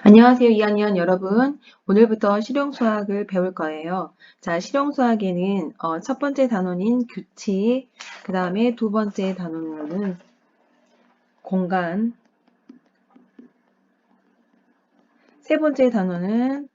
안녕하세요, 2학년 여러분. 오늘부터 실용수학을 배울 거예요. 자, 실용수학에는 첫 번째 단원인 규칙, 그 다음에 두 번째 단원으로는 공간, 세 번째 단원은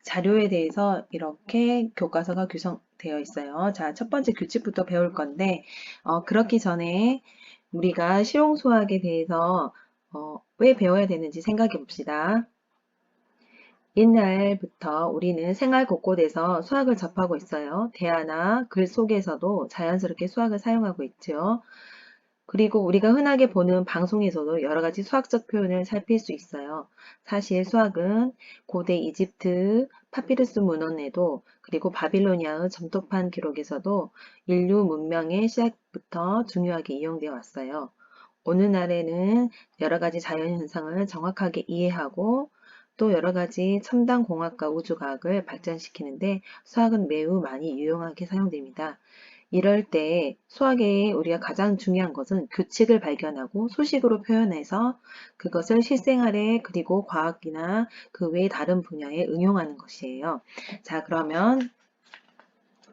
자료에 대해서 이렇게 교과서가 구성되어 있어요. 자, 첫 번째 규칙부터 배울 건데, 그렇기 전에 우리가 실용수학에 대해서 왜 배워야 되는지 생각해 봅시다. 옛날부터 우리는 생활 곳곳에서 수학을 접하고 있어요. 대화나 글 속에서도 자연스럽게 수학을 사용하고 있죠. 그리고 우리가 흔하게 보는 방송에서도 여러 가지 수학적 표현을 살필 수 있어요. 사실 수학은 고대 이집트 파피루스 문헌에도 그리고 바빌로니아의 점토판 기록에서도 인류 문명의 시작부터 중요하게 이용되어 왔어요. 오늘날에는 여러 가지 자연현상을 정확하게 이해하고 또 여러 가지 첨단 공학과 우주과학을 발전시키는데 수학은 매우 많이 유용하게 사용됩니다. 이럴 때 수학에 우리가 가장 중요한 것은 규칙을 발견하고 수식으로 표현해서 그것을 실생활에 그리고 과학이나 그 외의 다른 분야에 응용하는 것이에요. 자, 그러면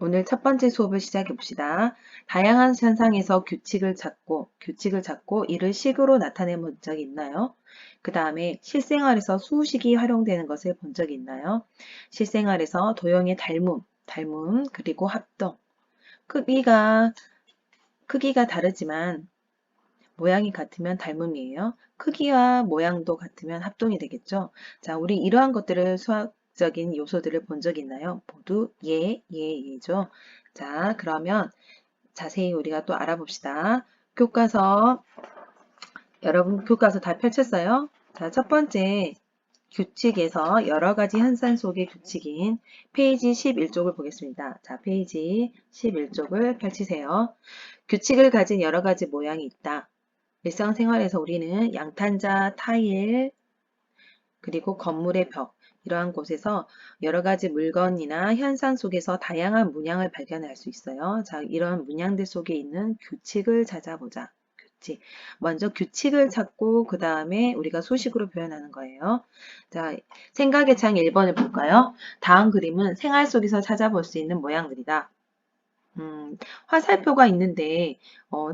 오늘 첫 번째 수업을 시작해 봅시다. 다양한 현상에서 규칙을 찾고 이를 식으로 나타내 본 적이 있나요? 그 다음에 실생활에서 수식이 활용되는 것을 본 적이 있나요? 실생활에서 도형의 닮음, 그리고 합동. 크기가, 크기가 다르지만 모양이 같으면 닮음이에요. 크기와 모양도 같으면 합동이 되겠죠. 자, 우리 이러한 것들을 수학적인 요소들을 본 적이 있나요? 모두 예죠. 자, 그러면 자세히 우리가 또 알아봅시다. 교과서, 여러분 교과서 다 펼쳤어요? 자, 첫 번째 규칙에서 여러 가지 현상 속의 규칙인 페이지 11쪽을 보겠습니다. 자, 페이지 11쪽을 펼치세요. 규칙을 가진 여러 가지 모양이 있다. 일상생활에서 우리는 양탄자, 타일, 그리고 건물의 벽, 이러한 곳에서 여러 가지 물건이나 현상 속에서 다양한 문양을 발견할 수 있어요. 자, 이런 문양들 속에 있는 규칙을 찾아보자. 규칙. 먼저 규칙을 찾고 그 다음에 우리가 수식으로 표현하는 거예요. 자, 생각의 창 1번을 볼까요? 다음 그림은 생활 속에서 찾아볼 수 있는 모양들이다. 화살표가 있는데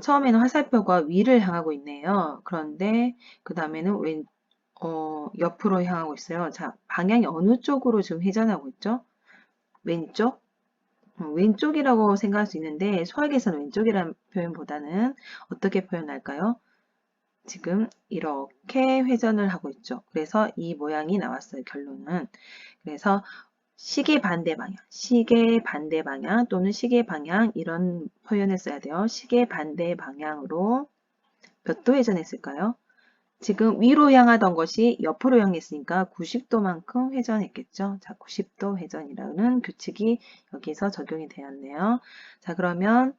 처음에는 화살표가 위를 향하고 있네요. 그런데 그 다음에는 옆으로 향하고 있어요. 자, 방향이 어느 쪽으로 지금 회전하고 있죠? 왼쪽? 왼쪽이라고 생각할 수 있는데 수학에서는 왼쪽이라는 표현보다는 어떻게 표현할까요? 지금 이렇게 회전을 하고 있죠. 그래서 이 모양이 나왔어요. 결론은. 그래서 시계 반대 방향 또는 시계 방향 이런 표현을 써야 돼요. 시계 반대 방향으로 몇 도 회전했을까요? 지금 위로 향하던 것이 옆으로 향했으니까 90도만큼 회전했겠죠. 자, 90도 회전이라는 규칙이 여기서 적용이 되었네요. 자, 그러면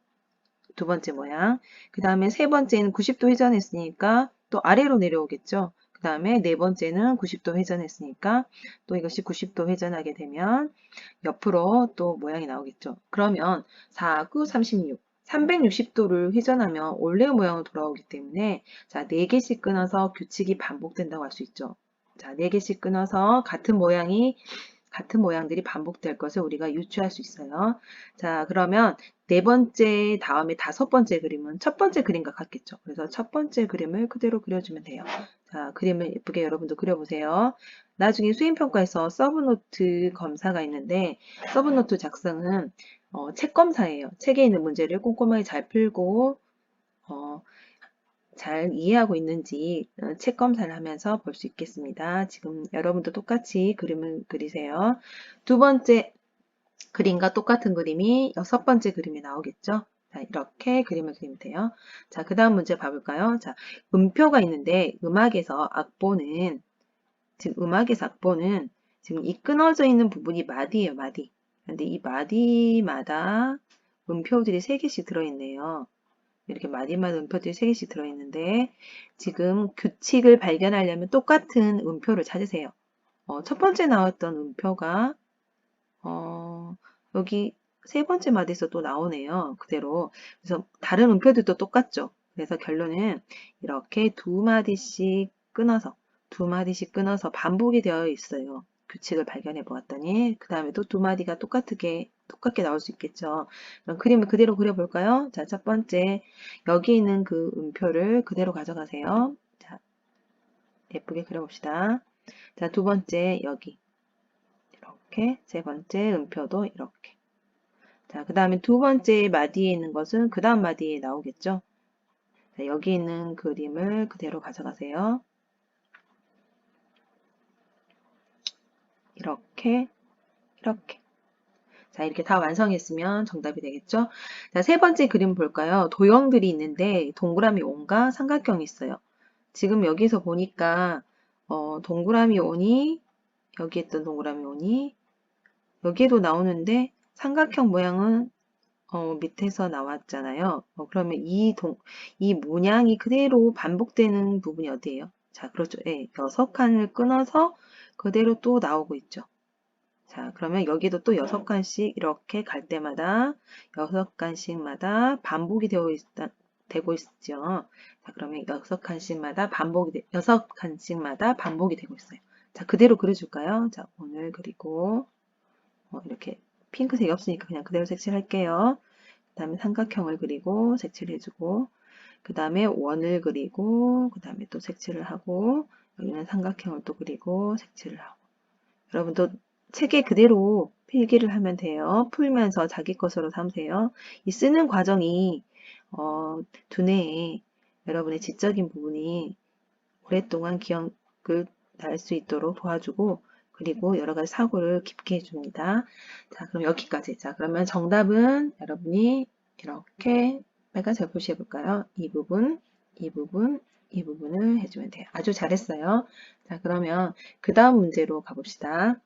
두 번째 모양. 그 다음에 세 번째는 90도 회전했으니까 또 아래로 내려오겠죠. 그 다음에 네 번째는 90도 회전했으니까 또 이것이 90도 회전하게 되면 옆으로 또 모양이 나오겠죠. 그러면 4, 9, 36. 360도를 회전하면 원래 모양으로 돌아오기 때문에 자, 4개씩 끊어서 규칙이 반복된다고 할 수 있죠. 자, 4개씩 끊어서 같은 모양들이 반복될 것을 우리가 유추할 수 있어요. 자, 그러면 네 번째 다음에 다섯 번째 그림은 첫 번째 그림과 같겠죠. 그래서 첫 번째 그림을 그대로 그려주면 돼요. 자, 그림을 예쁘게 여러분도 그려보세요. 나중에 수행평가에서 서브노트 검사가 있는데 서브노트 작성은 책 검사예요. 책에 있는 문제를 꼼꼼하게 잘 풀고 잘 이해하고 있는지 책 검사를 하면서 볼 수 있겠습니다. 지금 여러분도 똑같이 그림을 그리세요. 두 번째 그림과 똑같은 그림이 여섯 번째 그림이 나오겠죠? 자, 이렇게 그림을 그리면 돼요. 자, 그 다음 문제 봐볼까요? 자, 음표가 있는데 음악에서 악보는 지금 이 끊어져 있는 부분이 마디예요, 마디. 근데 이 마디마다 음표들이 3개씩 들어있네요. 이렇게 마디마다 음표들이 3개씩 들어있는데 지금 규칙을 발견하려면 똑같은 음표를 찾으세요. 첫 번째 나왔던 음표가 여기 세 번째 마디에서 또 나오네요. 그대로. 그래서 다른 음표들도 똑같죠. 그래서 결론은 이렇게 두 마디씩 끊어서 두 마디씩 끊어서 반복이 되어 있어요. 규칙을 발견해 보았더니 그 다음에 또 두 마디가 똑같게 나올 수 있겠죠. 그럼 그림을 그대로 그려볼까요? 자, 첫 번째 여기 있는 그 음표를 그대로 가져가세요. 자, 예쁘게 그려봅시다. 자, 두 번째 여기 이렇게, 세 번째 음표도 이렇게. 자, 그 다음에 두 번째 마디에 있는 것은 그 다음 마디에 나오겠죠. 자, 여기 있는 그림을 그대로 가져가세요. 이렇게, 이렇게. 자, 이렇게 다 완성했으면 정답이 되겠죠? 자, 세 번째 그림 볼까요? 도형들이 있는데 동그라미 온과 삼각형이 있어요. 지금 여기서 보니까 동그라미 온이 여기 있던 동그라미 온이 여기에도 나오는데 삼각형 모양은 밑에서 나왔잖아요. 그러면 이 문양이 그대로 반복되는 부분이 어디예요? 자, 그렇죠. 예, 6칸을 끊어서 그대로 또 나오고 있죠. 자, 그러면 여기도 또 6칸씩 이렇게 갈 때마다 6칸씩마다 반복이 되고 있죠. 자, 그러면 6칸씩마다 6칸씩마다 반복이 되고 있어요. 자, 그대로 그려줄까요? 자, 오늘 그리고 이렇게 핑크색이 없으니까 그냥 그대로 색칠할게요. 그 다음에 삼각형을 그리고 색칠해주고, 그 다음에 원을 그리고, 그 다음에 또 색칠을 하고, 여기는 삼각형을 또 그리고 색칠을 하고. 여러분도 책에 그대로 필기를 하면 돼요. 풀면서 자기 것으로 삼으세요. 이 쓰는 과정이 두뇌에 여러분의 지적인 부분이 오랫동안 기억을 날 수 있도록 도와주고, 그리고 여러 가지 사고를 깊게 해줍니다. 자, 그럼 여기까지. 자, 그러면 정답은 여러분이 이렇게 빨간색 표시해 볼까요? 이 부분, 이 부분, 이 부분을 해주면 돼요. 아주 잘했어요. 자, 그러면 그 다음 문제로 가봅시다.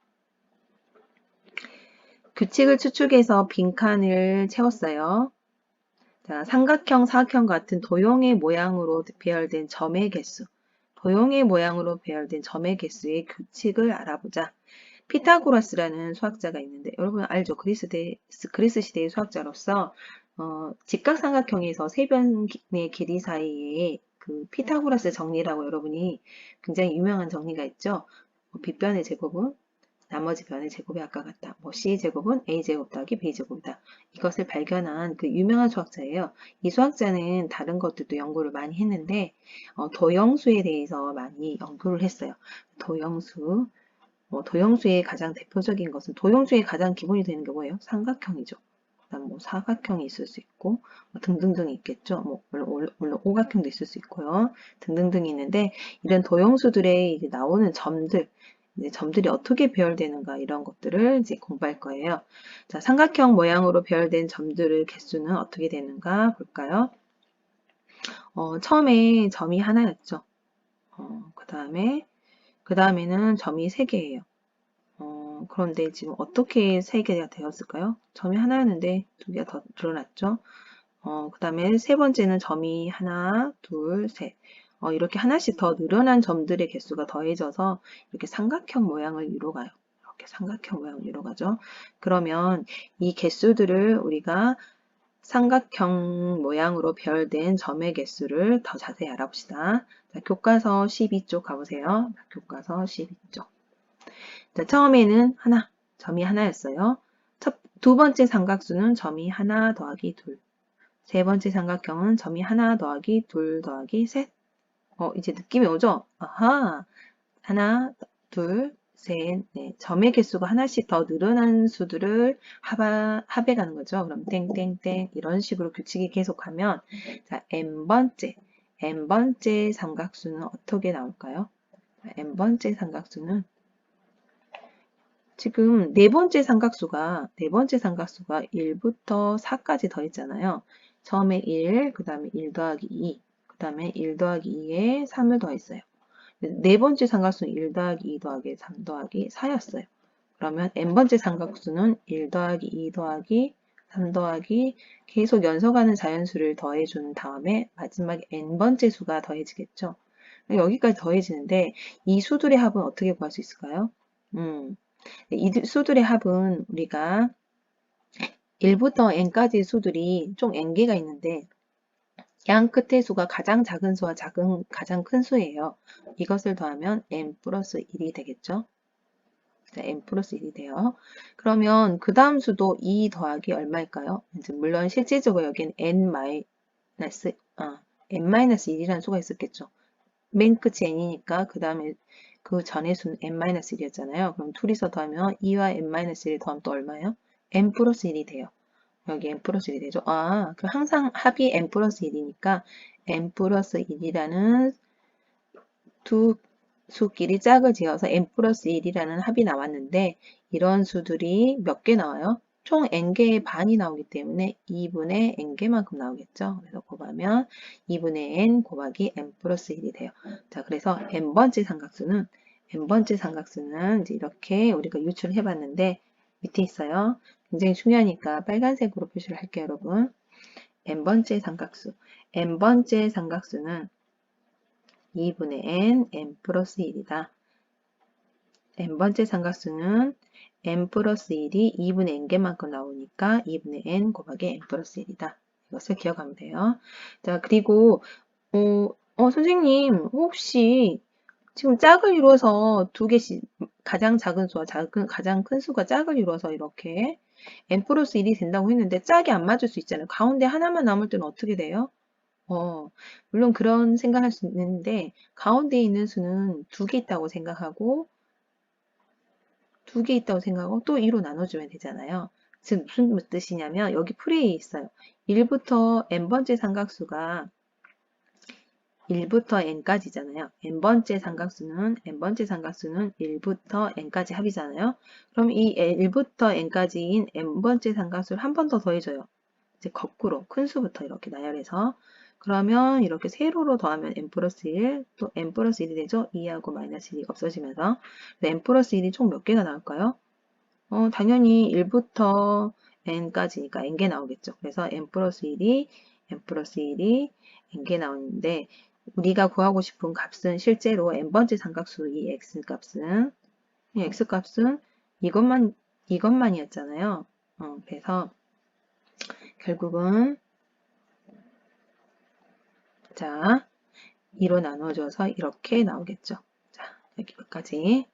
규칙을 추측해서 빈칸을 채웠어요. 자, 삼각형, 사각형 같은 도형의 모양으로 배열된 점의 개수. 도형의 모양으로 배열된 점의 개수의 규칙을 알아보자. 피타고라스라는 수학자가 있는데 여러분 알죠? 그리스 시대의 수학자로서 직각삼각형에서 세 변의 길이 사이에 그 피타고라스 정리라고 여러분이 굉장히 유명한 정리가 있죠. 빗변의 제곱은 나머지 변의 제곱이 아까 같다. C제곱은 A제곱 더하기 B제곱이다. 이것을 발견한 그 유명한 수학자예요. 이 수학자는 다른 것들도 연구를 많이 했는데 도형수에 대해서 많이 연구를 했어요. 도형수의 가장 대표적인 것은 도형수의 가장 기본이 되는 게 뭐예요? 삼각형이죠. 그다음 사각형이 있을 수 있고 등등등이 있겠죠. 물론 오각형도 있을 수 있고요. 등등등이 있는데 이런 도형수들에 이제 나오는 점들이 어떻게 배열되는가 이런 것들을 이제 공부할 거예요. 자, 삼각형 모양으로 배열된 점들의 개수는 어떻게 되는가 볼까요? 처음에 점이 하나였죠. 그 다음에는 점이 3개예요. 그런데 지금 어떻게 3개가 되었을까요? 점이 하나였는데 2개가 더 늘어났죠. 그 다음에 세 번째는 점이 하나, 둘, 셋. 이렇게 하나씩 더 늘어난 점들의 개수가 더해져서 이렇게 삼각형 모양을 이루어가요. 이렇게 삼각형 모양을 이루어가죠. 그러면 이 개수들을 우리가 삼각형 모양으로 배열된 점의 개수를 더 자세히 알아봅시다. 자, 교과서 12쪽 가보세요. 교과서 12쪽. 자, 처음에는 점이 하나였어요. 두 번째 삼각수는 점이 하나 더하기 둘. 세 번째 삼각형은 점이 하나 더하기 둘 더하기 셋. 이제 느낌이 오죠? 아하. 하나, 둘, 셋, 넷. 점의 개수가 하나씩 더 늘어난 수들을 합해가는 거죠. 그럼 땡땡땡 이런 식으로 규칙이 계속하면 자, n번째 삼각수는 어떻게 나올까요? n번째 삼각수는 지금 네 번째 삼각수가 1부터 4까지 더했잖아요. 처음에 1, 그 다음에 1 더하기 2, 그 다음에 1 더하기 2에 3을 더했어요. 네 번째 삼각수는 1 더하기 2 더하기 3 더하기 4였어요. 그러면 n번째 삼각수는 1 더하기 2 더하기 3 더하기 계속 연속하는 자연수를 더해준 다음에 마지막에 n번째 수가 더해지겠죠. 여기까지 더해지는데 이 수들의 합은 어떻게 구할 수 있을까요? 이 수들의 합은 우리가 1부터 n까지 수들이 총 n개가 있는데 양 끝의 수가 가장 작은 수와 가장 큰 수예요. 이것을 더하면 n 플러스 1이 되겠죠. 자, n 플러스 1이 돼요. 그러면 그 다음 수도 2 더하기 얼마일까요? 이제 물론 실질적으로 여기는 n-1이라는 수가 있었겠죠. 맨 끝이 n이니까 그 다음에 그 전의 수는 n-1이었잖아요. 그럼 둘이서 더하면 2와 n-1을 더하면 또 얼마예요? n 플러스 1이 돼요. 여기 n 플러스 1이 되죠. 그 항상 합이 n 플러스 1이니까 n 플러스 1이라는 두 수끼리 짝을 지어서 n 플러스 1이라는 합이 나왔는데 이런 수들이 몇 개 나와요? 총 n개의 반이 나오기 때문에 2분의 n개만큼 나오겠죠. 그래서 곱하면 2분의 n 곱하기 n 플러스 1이 돼요. 자, 그래서 n번째 삼각수는 이제 이렇게 우리가 유출을 해봤는데 밑에 있어요. 굉장히 중요하니까 빨간색으로 표시를 할게요, 여러분. n번째 삼각수는 2분의 n 플러스 1이다. n번째 삼각수는 n 플러스 1이 2분의 n개만큼 나오니까 2분의 n 곱하기 n 플러스 1이다. 이것을 기억하면 돼요. 자, 그리고 선생님 혹시 지금 짝을 이루어서 두 개씩 가장 작은 수와 가장 큰 수가 짝을 이루어서 이렇게 n 플러스 1이 된다고 했는데 짝이 안 맞을 수 있잖아요. 가운데 하나만 남을 때는 어떻게 돼요? 물론 그런 생각할 수 있는데 가운데 있는 수는 두 개 있다고 생각하고 또 2로 나눠주면 되잖아요. 즉 무슨 뜻이냐면 여기 풀이에 있어요. 1부터 n번째 삼각수가 1부터 n까지잖아요. n번째 삼각수는 1부터 n까지 합이잖아요. 그럼 이 1부터 n까지인 n번째 삼각수를 한 번 더 더해줘요. 이제 거꾸로 큰 수부터 이렇게 나열해서 그러면 이렇게 세로로 더하면 n 플러스 1, 또 n 플러스 1이 되죠? 2하고 마이너스 1이 없어지면서 n 플러스 1이 총 몇 개가 나올까요? 당연히 1부터 n까지니까 n개 나오겠죠. 그래서 n 플러스 1이 n개 나오는데 우리가 구하고 싶은 값은 실제로 n번째 삼각수 이 x값은 이것만이었잖아요. 그래서 결국은 자 2로 나눠줘서 이렇게 나오겠죠. 자, 여기까지.